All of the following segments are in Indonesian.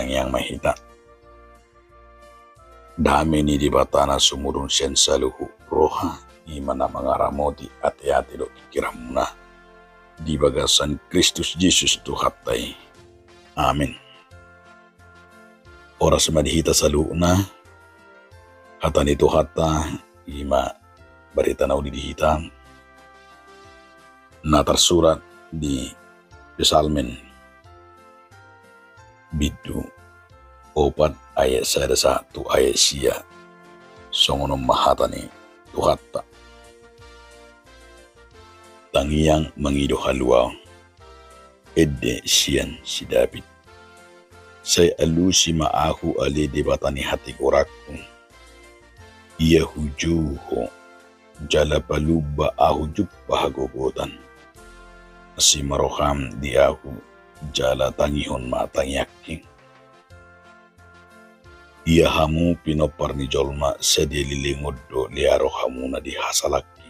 Sang Yang Mahita. Dami ni di batana sumurun sen saluhu roha imana mangaramoti ati-ati do pikiramuna di bagasan Kristus Yesus Tuhatai. Amin. Oras madihita saluna kata ni Tuhata ima berita na dihita na tersurat di Psalmen bidu 4 ayat 1 ayat sia songono mahata ni Tuhata tangiyang mangido halwa edde sian si David say alusi maahu ale debatani hati korakku iya hujuho jala paluba ahu juppa hagogotan si maroham di ahu jala tangihon matangyaking iya hamu pinopar ni jolma sadia lilingodo liaro hamuna di hasalaki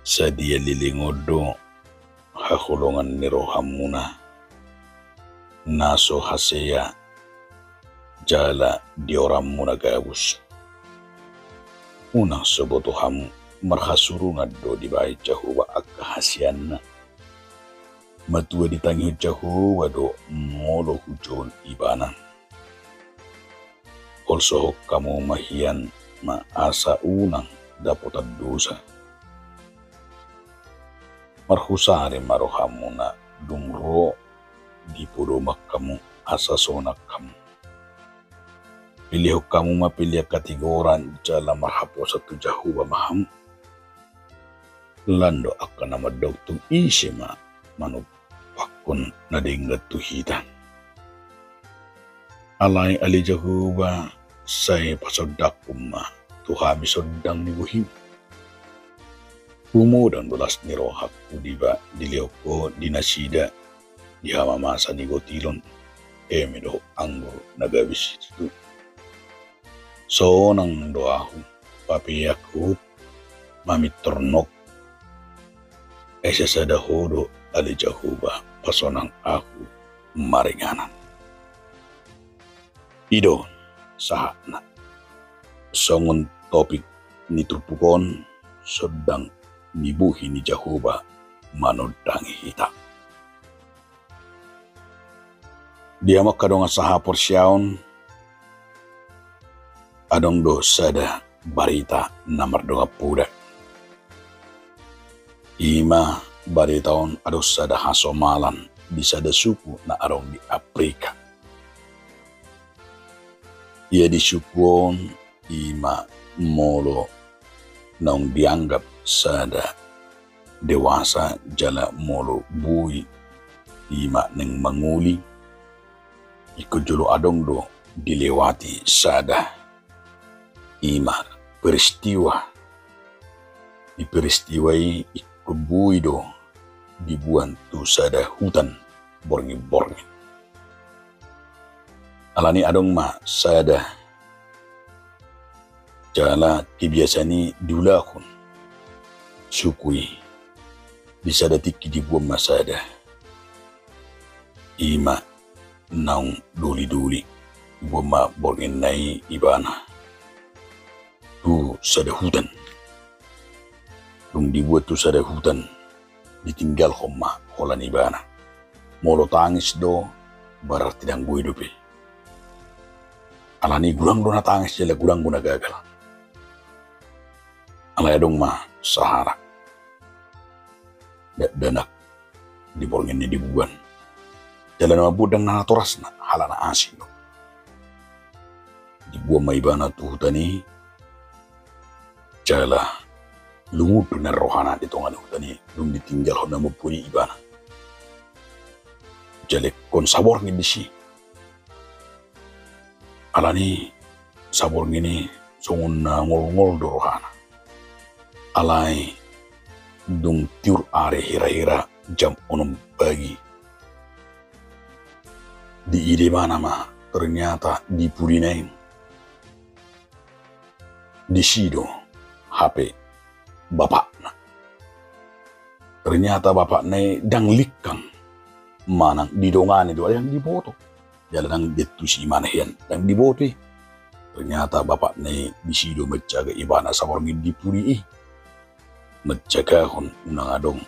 sadia lilingodo hakulongan ni rohamuna naso haseya jala dioramuna gabus unang soboto hamu marhasurungan do di bayi jahuwa akahasianna matua ditangih jahuwa do molo hujon ibana also kamu mahian maasa unang dapotan dosa marhusari marohamuna dumro di podomak kamu asa sonak kamu pilih kamu mapilih katigoran jala marhapo satu jahuwa maham lando akan nama doktung isima manu pakun nadinggat tuhitan alai ali jahuwa saya pasodak umma tuhami sodang ni buhim umudan dolas ni rohak udiba dilioko dinasida di hama masa ni gotilon emedo anggur nagabis itu so nang doahu papiyakut mamit tornok esa sadahodo ali jahuba pasonang aku maringanan idon sahatna songon topik ni turpukon sedang nibuhi ni jahuba manodang hita dia makadonga saha porsyaon adong do sada barita namar donga puda ima baritaon ado sada hasomalan di sada suku na arong di Afrika ia disukuon ima molo naung dianggap sada dewasa jala molo bui ima neng manguli ikut jolo adong do dilewati sada ima peristiwa di peristiwai ikut bui do dibuan tu sada hutan borngi-borngi alani adong ma sada jala kibiasani diulakun sukui bisa datiki dibuang masada ima naung duli-duli buang ma borngin nai ibana tu sada hutan dung dibuat tu sada hutan ditinggal homma holan ibana molo tangis do barar tidang gue dope alani gurang do na tangis jala gurang guna gagal alay dong ma sahara danak di borngin ni dibuan jalan nama budang na toras na halana asin do dibuang maibana tu hutani jala lumut na rohana di tongan hutani lum ditinggal hona mupuni ibana jale kon sabor ngin disi alani sabor ngini songun na ngol-ngol do rohana alai dung tiur are hira-hira jam onom pagi di ide mana mah ternyata di Purinain di sido HP bapakna ternyata bapaknya dang likang manang di dongan itu ada yang dipoto jalan ang dito si Manahian dan dibote. Ternyata bapak ni bisido magjaga ibana sa warang di puri Magjaga kon unang adong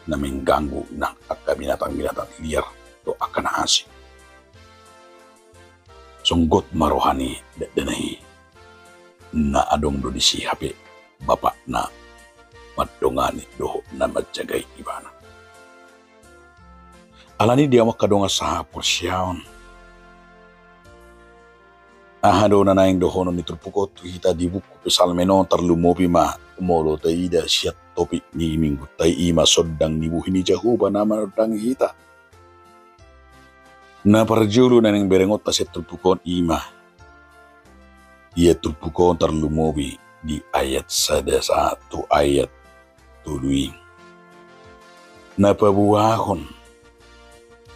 na mengganggu ng binatang-binatang liar to akan asing. Sunggot marohani danahi na adong do di si hape bapak na madongani doho na magjagay ibana. Alani dia makadonga sa porsyaon. Ahado na naing dohono ni Trupukot hita di buku pesalmeno terlumopi ma molo taida siat topik ni minggu tai ima sodang ni buhini jahuba nama dang hita. Na parjulu na nang berengot ta set Trupukot ima. Ia Trupukot terlumopi di ayat 1 ayat tului. Na pabuahon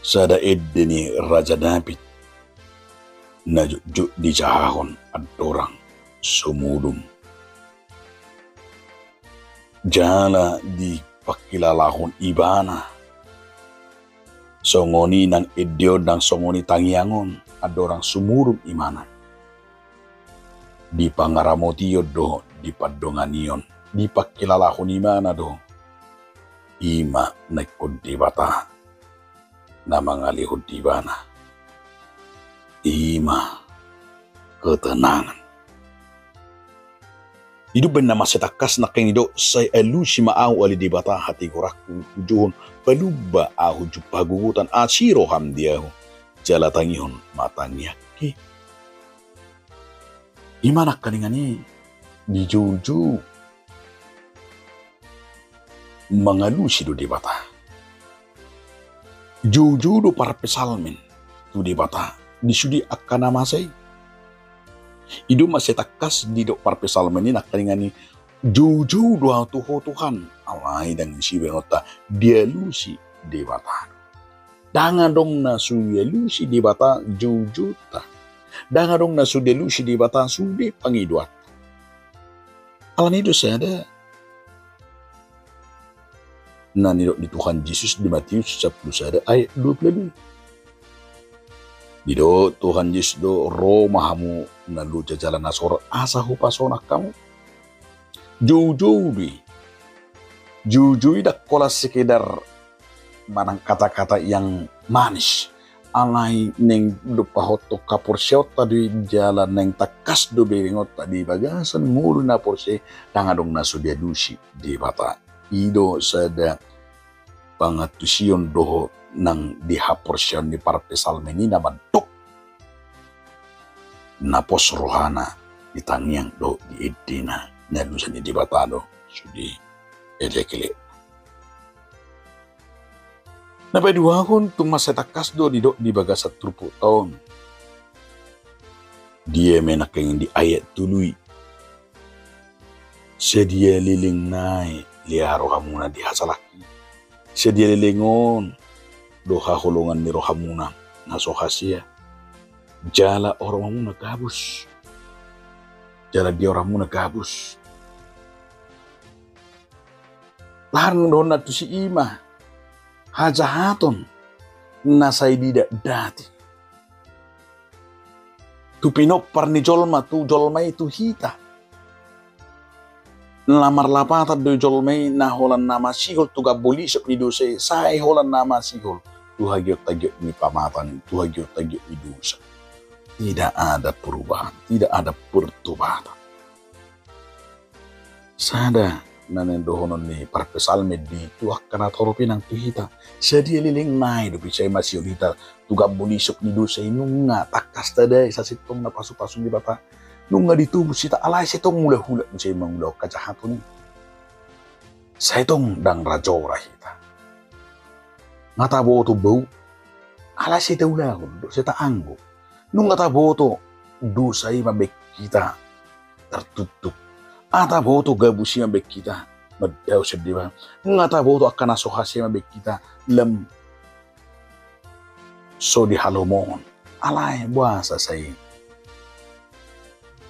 sada edeni Raja David na juk di jahon adorang sumulum. Jala di pakilalahon ibana. Songoni nang edio nang songoni tangiangon adorang sumulum imana. Di pangaramotiyo do di padonganion di pakilalahon imana do. Ima naikudi bata na mga lihod ibana. Ima ketenangan. Hidup ben nama setakas na kenido say elu si maaw ali dibata hati korak tujuhon paluba ahu jupagugutan asiro hamdiahu jalatangihon matangyaki. Ima nak kaningani di juju mangalu si do dibata. Juju do para pesalmin tu di bata di sudi akan namasay. Idu masih takas di do para pesalmin ini nak ngani juju doa Tuhan alai dan si benota dia lusi di bata. Dangan dong na su dia lusi di bata juju ta. Dangan dong na su dia lusi di bata sudi pangiduat. Alan itu saya ada na nilok di Tuhan Yesus di Matius 10 ayat 22. Dido Tuhan Yesus do roh mahamu na lu jajalan nasor asa hupasona kamu. Jujui dak kola sekedar manang kata-kata yang manis. Alai neng do pahoto kapurseot tadi jalan neng takas do beringot tadi bagasan ngulu na porse tangadong nasu dia dusi di bata. Ido sada pangatusion doho nang dihaporsyon ni para pesalmeni na mantok napos rohana ditangyang do di edina nalusan di batado sudi elekele. Napaduahon tumasatakas do di bagasat 30 tahun. Dia menaking di ayat tului. Sedia liling naik liaro hamuna di hasalaki. Sedia lilingon doha hulungan ni rohamuna nasohasia. Jala orang hamuna gabus. Jala dia orang hamuna gabus. Larang doon na to si ima. Hajahaton nasay didak dati. Tu pinopar ni jolma tu jolma itu hita. Lamar lapata do jolmei na holan nama sihol tu gabuli sep ni dose sai holan nama sihol tu hagyot tagyot ni pamatan tu hagyot tagyot ni dosa. Tidak ada perubahan, tidak ada pertobatan. Sada nanendohonon ni para pesalme di tuak kana toropin ang tuhita. Sedia liling nai do pisay masih hita tu gabuli sep ni dosa inunga takas tada sa sitong na pasu-pasu di bata. Nung nga dito sita alay sa itong mula-hula mo siya mga mula kajahato ni. Sa itong dang rajora hita. Nga tabo to bau, alay sa itong ulahon, do sa taanggo. Nung nga tabo to, do sa imabek kita, tertutup. Atabo to gabusi mabek kita, madaw siya diba. Nga tabo to akan nasoha siya mabek kita, lam. So di halomon, alay buasa sa'yo.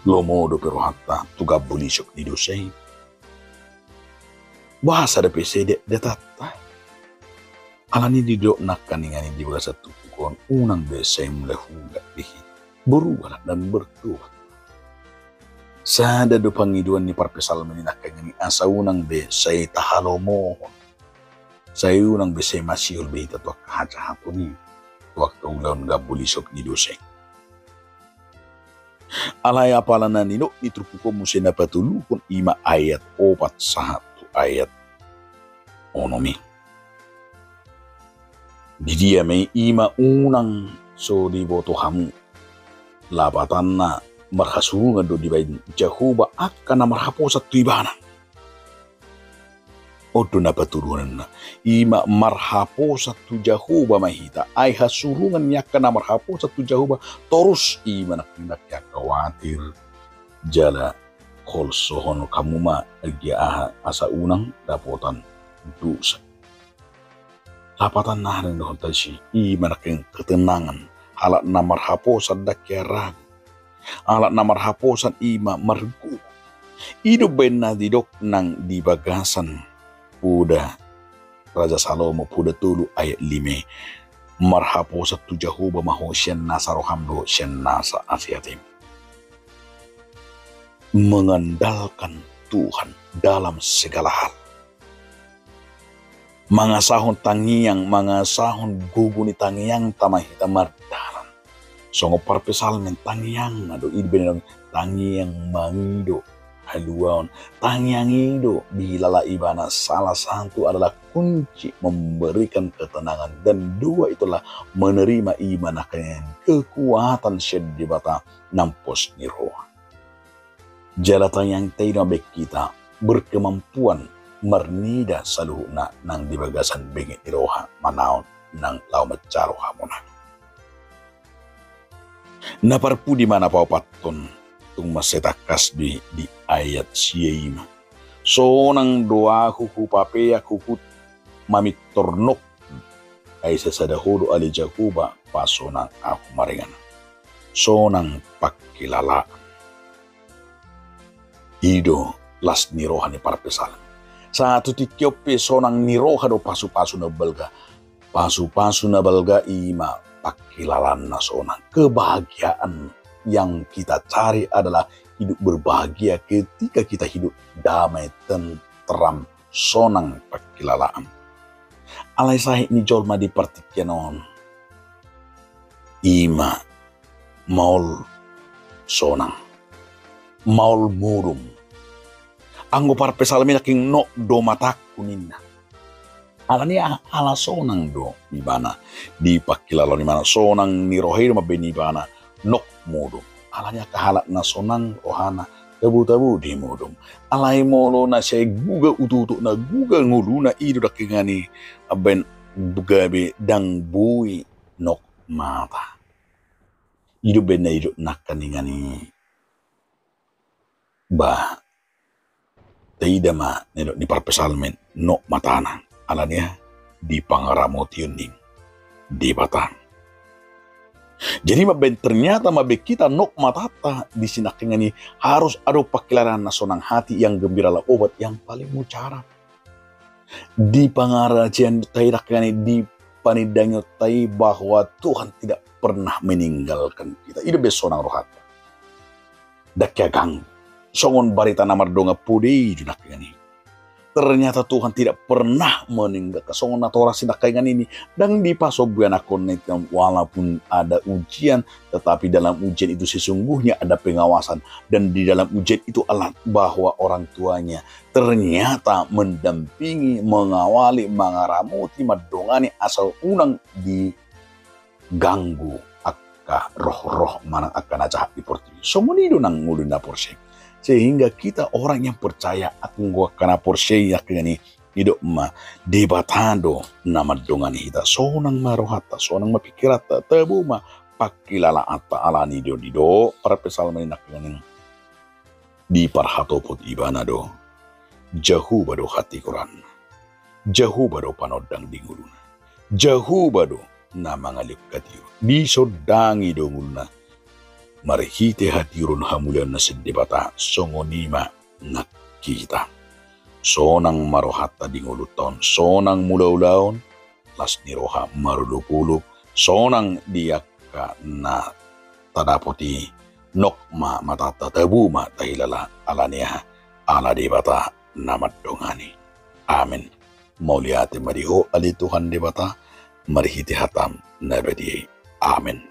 Lomodo pero hatta tu gabbulisok ni dosay. Bahasa da pese de tata. Alani didok nakaningani di bahasa tukun unang besay mulahuga dihi berubah dan bertobat. Sada do pangiduan ni parpesal meninakangani asa unang besay tahalo mohon. Saya unang besay masihul behita tuak kahaca hapuni tuak kaulaun gabulisok ni doseng. Alay apalanan nino itrupuko musina patulukon ima ayat opat satu ayat onomi. Di dia may ima unang so di boto hamu labatan na marhasungan do di bayin Jehovah akan na marhaposat tu ibana. Odo na paturunan na ima marhaposat tu Jehovah mahita ay hasurungan niya ka na marhaposat tu Jehovah terus ima naktindak ya khawatir jala kolsohon kamu ma agya asa unang dapotan dosa. Lapatan na rin doon tayo si ima naking ketenangan halat na marhaposat dakya ragu halat na marhaposat ima margu ido ben na didok ng dibagasan Puda Raja Salomo puda tulu ayat 5 marhaposat tu Jehovah maho siyan nasa rohamdo siyan nasa asiatim. Mengandalkan Tuhan dalam segala hal. Mga sahon tangiyang, mga sahon guguni tangiyang tamahita mardalan. So parpesalmen tangiyang ado idbenang tangiyang mangido haluan tangiyang ido bilala ibana salah satu adalah kunci memberikan ketenangan dan dua itulah menerima iman akan kekuatan syedibata nampos ni roh. Jalatan yang tidak baik kita berkemampuan mernida saluhna nang dibagasan bengit ni roha manaon nang lau macaro hamona. Naparpu di mana papaton tung masetakas di ayat siyaima. So nang doa kuku papea kuku mamit tornok ay sasadahudo ali Jakuba paso nang aku maringan. So nang pakilala. Ido las niroha ni parpesal. Sa tutikyope so nang niroha do pasu-pasu na balga. Pasu-pasu na balga ima pakilalan na so nang kebahagiaan yang kita cari adalah hidup berbahagia ketika kita hidup damai, tentram, sonang pakilalaan. Alay sahih ni jolma di partikyanon. Ima maul sonang. Maul murum. Anggo parpesalmi naking no do matak kuninna. Alani ala sonang do ibana di pakilalon imana sonang ni rohir mabeni ibana nok mudum. Alanya kahalat na sonang rohana tabu-tabu di mudum. Alay molo na siya guga ututu na guga ngulu na ido dakingani aben bugabe dang bui nok mata. Ido ben na ido nakaningani ba taidama nilo ni parpesalmen nok matana. Alanya di pangaramotion ning di batang. Jadi ternyata kita nok matata di sinakingan ini harus ada pakilaran nasonang hati yang gembira lah obat yang paling mujarab. Di pangarajian tairakan di panidangyo tay bahwa Tuhan tidak pernah meninggalkan kita. Itu besonang rohat. Dakya gang. Songon barita namar donga pudi junakingan ini. Ternyata Tuhan tidak pernah meninggalkan songon natora sinakaingan ini. Dan di pasobuan akon walaupun ada ujian, tetapi dalam ujian itu sesungguhnya ada pengawasan. Dan di dalam ujian itu Allah bahwa orang tuanya ternyata mendampingi, mengawali, mengaramuti, madongani asal unang diganggu akka roh-roh mana akan aja di porti. Somoni nang ngulun na porsi. Sehingga kita orang yang percaya akan gua kana porsi yakni hidup ma debatando nama dongan hita sonang marohata sonang mapikirata tabu ma pakilala ata alani dido para pesal menak dengan di parhatoput ibana do jauh bado hati Quran jauh bado panodang dinguluna jauh bado nama ngalip katiyo di sodangi do nguluna marihite hatirun hamulan na sedebata songonima nakita. Sonang marohata dinguluton, sonang mulaulaon, las ni roha marulupulup sonang dia ka na tadaputi nokma matata tabuma tahilala alaniah ala debata namat dongani. Amin. Mauliati mariho ali Tuhan debata marhiti hatam nabadi. Amin.